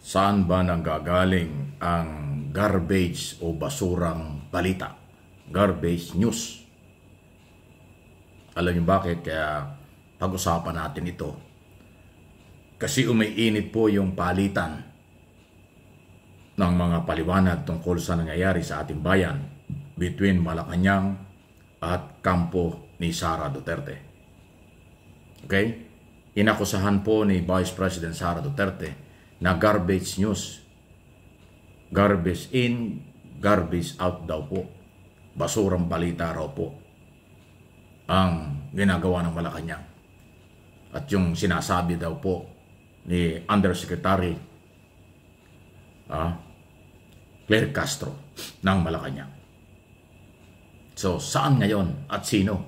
Saan ba nanggagaling ang garbage o basurang balita? Garbage news. Alam niyo bakit kaya pag-usapan natin ito? Kasi umiinit po yung palitan ng mga paliwanag tungkol sa nangyayari sa ating bayan between Malacanang at kampo ni Sara Duterte. Okay? Inakusahan po ni Vice President Sara Duterte na garbage news. Garbage in, garbage out daw po. Basurang balita raw po ang ginagawa ng Malacanang. At yung sinasabi daw po ni Undersecretary Claire Castro ng Malacanang. So, saan ngayon at sino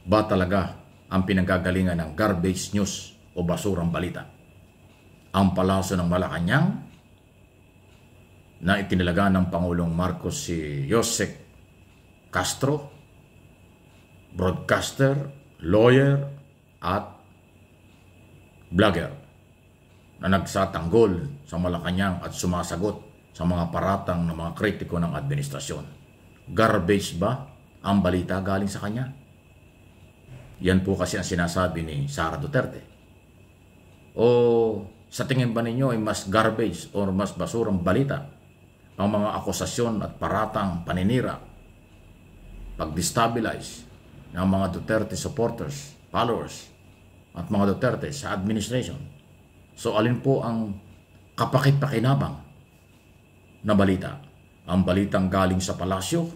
ba talaga ang pinanggagalingan ng garbage news o basurang balita? Ang palasyo ng Malacanang na itinalaga ng Pangulong Marcos si Yosek Castro, broadcaster, lawyer, at vlogger na nagsatanggol sa Malacanang at sumasagot sa mga paratang ng mga kritiko ng administrasyon. Garbage ba ang balita galing sa kanya? Yan po kasi ang sinasabi ni Sara Duterte. O sa tingin ba ninyo ay mas garbage o mas basurang balita ang mga akusasyon at paratang paninira, pag-destabilize ng mga Duterte supporters, followers, at mga Duterte sa administration? So alin po ang kapakit-pakinabang na balita? Ang balitang galing sa palasyo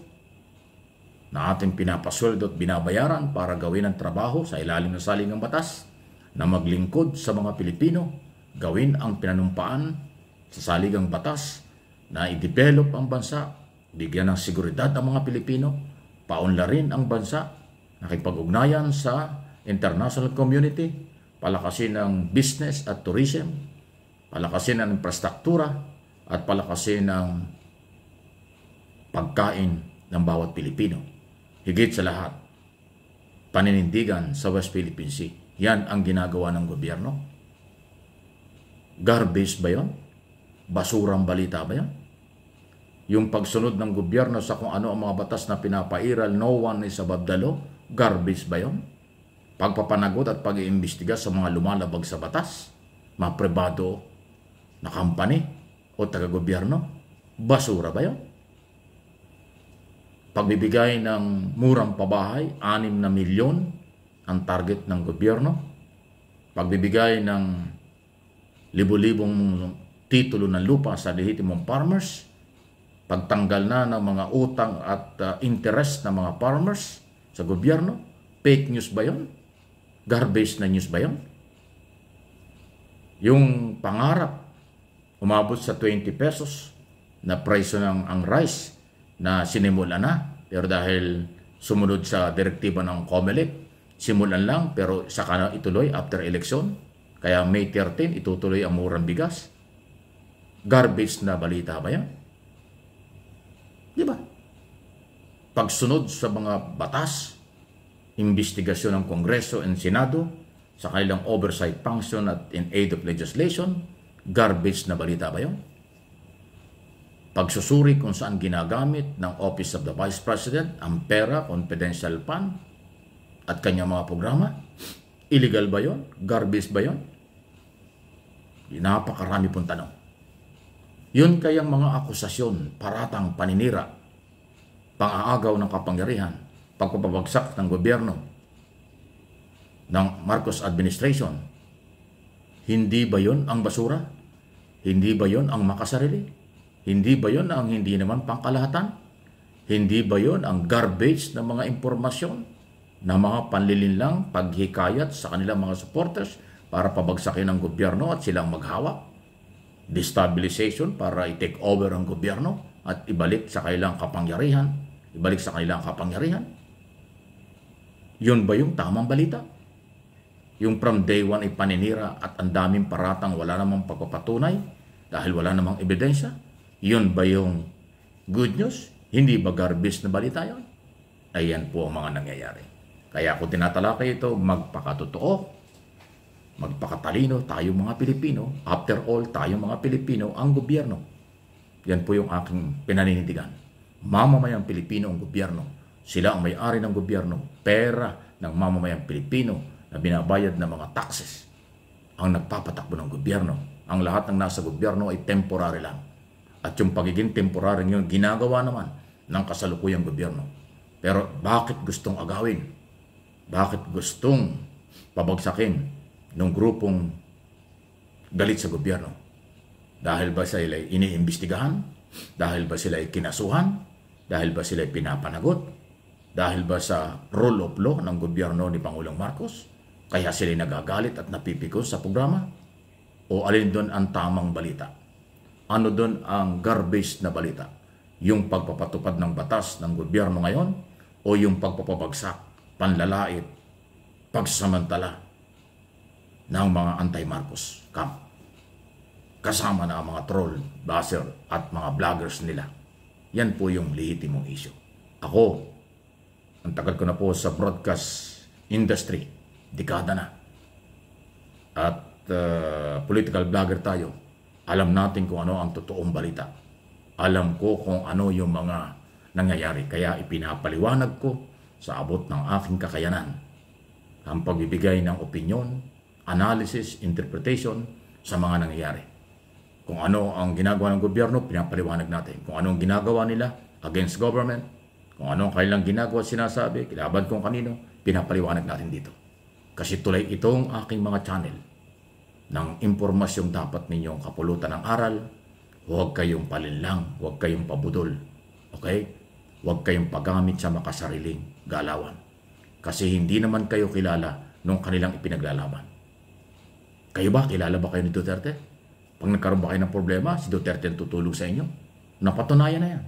na ating pinapasweldo at binabayaran para gawin ang trabaho sa ilalim ng saligang batas, na maglingkod sa mga Pilipino, gawin ang pinanumpaan sa saligang batas, na i-develop ang bansa, bigyan ng seguridad ang mga Pilipino, paunlarin ang bansa, nakipag-ugnayan sa international community, palakasin ang business at tourism, palakasin ang infrastruktura, at palakasin ang pagkain ng bawat Pilipino. Higit sa lahat, paninindigan sa West Philippine Sea. Yan ang ginagawa ng gobyerno. Garbage ba yun? Basurang balita ba yun? Yung pagsunod ng gobyerno sa kung ano ang mga batas na pinapairal, no one is above the law, garbage ba yun? Pagpapanagot at pag-iimbestiga sa mga lumalabag sa batas, mga pribado na company o taga-gobyerno, basura ba yun? Pagbibigay ng murang pabahay, 6 na milyon ang target ng gobyerno. Pagbibigay ng libo-libong titulo ng lupa sa lehitimong farmers. Pagtanggal na ng mga utang at interest ng mga farmers sa gobyerno. Fake news ba yun? Garbage na news ba yun? Yung pangarap, umabot sa 20 pesos na presyo ng ang rice na sinimula na. Pero dahil sumunod sa direktiba ng COMELEC, simulan lang pero saka na ituloy after election. Kaya May 13, itutuloy ang murang bigas. Garbage na balita ba yan? Di ba? Pagsunod sa mga batas, investigasyon ng Kongreso and Senado sa kanilang oversight function at in aid of legislation, garbage na balita ba yun? Pagsusuri kung saan ginagamit ng Office of the Vice President ang pera, confidential fund, at kanyang mga programa, illegal ba yun? Garbage ba yun? Napakarami pong tanong. Yun kayang mga akusasyon, paratang paninira, pang-aagaw ng kapangyarihan, pagpapabagsak ng gobyerno ng Marcos administration, hindi ba yun ang basura? Hindi ba yun ang makasarili? Hindi ba yun ang hindi naman pangkalahatan? Hindi ba yun ang garbage ng mga impormasyon na mga panlilinlang paghikayat sa kanilang mga supporters para pabagsakin ang gobyerno at silang maghawak? Destabilization para i-take over ang gobyerno at ibalik sa kanilang kapangyarihan? Ibalik sa kanilang kapangyarihan? Yun ba yung tamang balita? Yung from day one ay paninira at ang daming paratang wala namang pagpapatunay dahil wala namang ebidensya? Yun ba yung good news? Hindi ba garbage na balita yun? Ayan po ang mga nangyayari. Kaya ako tinatalakay ito, magpakatotoo Magpakatalino tayong mga Pilipino. After all, tayong mga Pilipino ang gobyerno. Yan po yung aking pinaninindigan. Mamamayang Pilipino ang gobyerno. Sila ang may-ari ng gobyerno. Pera ng mamamayang Pilipino na binabayad ng mga taxes ang nagpapatakbo ng gobyerno. Ang lahat ng nasa gobyerno ay temporary lang. At yung pagiging temporary yun, ginagawa naman ng kasalukuyang gobyerno. Pero bakit gustong agawin? Bakit gustong pabagsakin ng grupong galit sa gobyerno? Dahil ba sila ay iniimbestigahan? Dahil ba sila ay kinasuhan? Dahil ba sila ay pinapanagot? Dahil ba sa rule of law ng gobyerno ni Pangulong Marcos? Kaya sila nagagalit at napipikos sa programa? O alin doon ang tamang balita? Ano doon ang garbage na balita? Yung pagpapatupad ng batas ng gobyerno ngayon? O yung pagpapabagsak, panlalait, pagsasamantala ng mga anti-Marcos camp? Kasama na ang mga troll, buzzer at mga vloggers nila. Yan po yung lehitimong issue. Ako, ang tagal ko na po sa broadcast industry, dekada na. At political vlogger tayo, alam natin kung ano ang totoong balita. Alam ko kung ano yung mga nangyayari. Kaya ipinapaliwanag ko sa abot ng aking kakayanan ang pagbibigay ng opinion, analysis, interpretation sa mga nangyayari. Kung ano ang ginagawa ng gobyerno, pinapaliwanag natin. Kung ano ang ginagawa nila against government, kung ano ang kailang ginagawa, sinasabi, kilaban kung kanino, pinapaliwanag natin dito. Kasi tulay itong aking mga channel ng impormasyong dapat ninyong kapulutan ng aral. Huwag kayong palinlang, huwag kayong pabudol. Okay? Huwag kayong paggamit sa makasariling galawan. Kasi hindi naman kayo kilala nung kanilang ipinaglalaban. Kayo ba? Kilala ba kayo ni Duterte? Pag nagkaroon ba kayo ng problema, si Duterte ang tutulong sa inyo? Napatunayan na yan.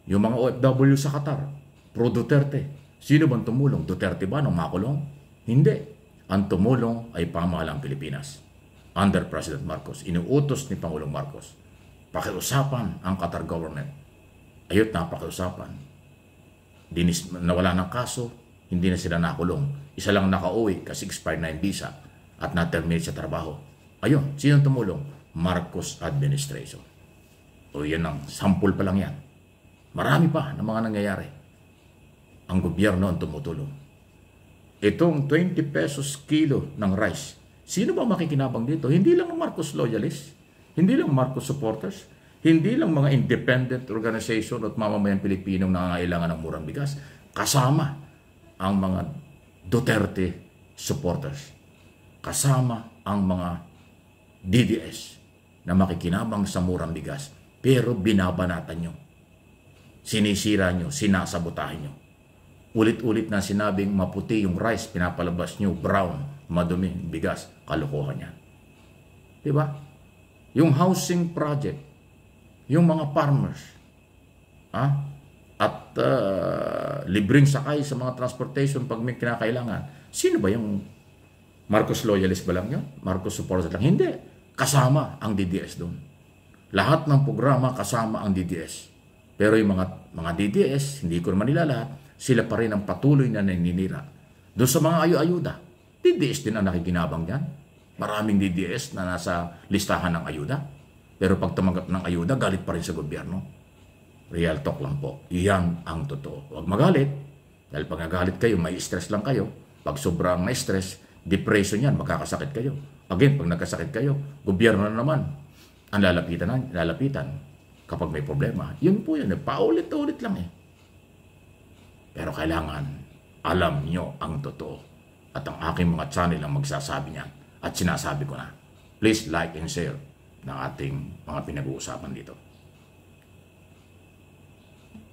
Yung mga OFW sa Qatar, pro Duterte. Sino bang tumulong? Duterte ba nung makulong? Hindi. Ang tumulong ay pamahalang Pilipinas. Under President Marcos. Inuutos ni Pangulong Marcos. Pakiusapan ang Qatar government. Ayot na pakiusapan. Nawala ng kaso, hindi na sila nakulong. Isa lang nakauwi kasi expired na yung visa at na-terminate sa trabaho. Ayun, sino tumulong? Marcos administration. O yan ang sample pa lang yan. Marami pa na mga nangyayari. Ang gobyerno ang tumutulong. Itong 20 pesos kilo ng rice, sino ba makikinabang dito? Hindi lang Marcos loyalists, hindi lang Marcos supporters, hindi lang mga independent organization at mamamayang Pilipinong nangangailangan ng murang bigas. Kasama ang mga Duterte supporters. Kasama ang mga DDS na makikinabang sa murang bigas. Pero binabanatan nyo. Sinisira nyo, sinasabotahin nyo. Ulit-ulit na sinabing maputi yung rice, pinapalabas nyo, brown, madumi, bigas, kalokohan yan. Diba? Yung housing project, yung mga farmers, at libreng sakay sa mga transportation pag may kinakailangan. Sino ba yung Marcos loyalist ba lang yun? Marcos supporters lang? Hindi. Kasama ang DDS doon. Lahat ng programa kasama ang DDS. Pero yung mga DDS, hindi ko naman nila lahat, sila pa rin ang patuloy na naninira. Doon sa mga ayu-ayuda, DDS din ang nakikinabang dyan. Maraming DDS na nasa listahan ng ayuda. Pero pag tumanggap ng ayuda, galit pa rin sa gobyerno. Real talk lang po. Yan ang totoo. Huwag magalit. Dahil pag nagalit kayo, may stress lang kayo. Pag sobrang may stress, depression yan, magkakasakit kayo. Again, pag nagkasakit kayo, gobyerno na naman ang lalapitan kapag may problema. Yun po yun. Paulit-ulit lang eh. Pero kailangan alam nyo ang totoo. At ang aking mga channel ang magsasabi niyan. At sinasabi ko na. Please like and share ng ating mga pinag-uusapan dito.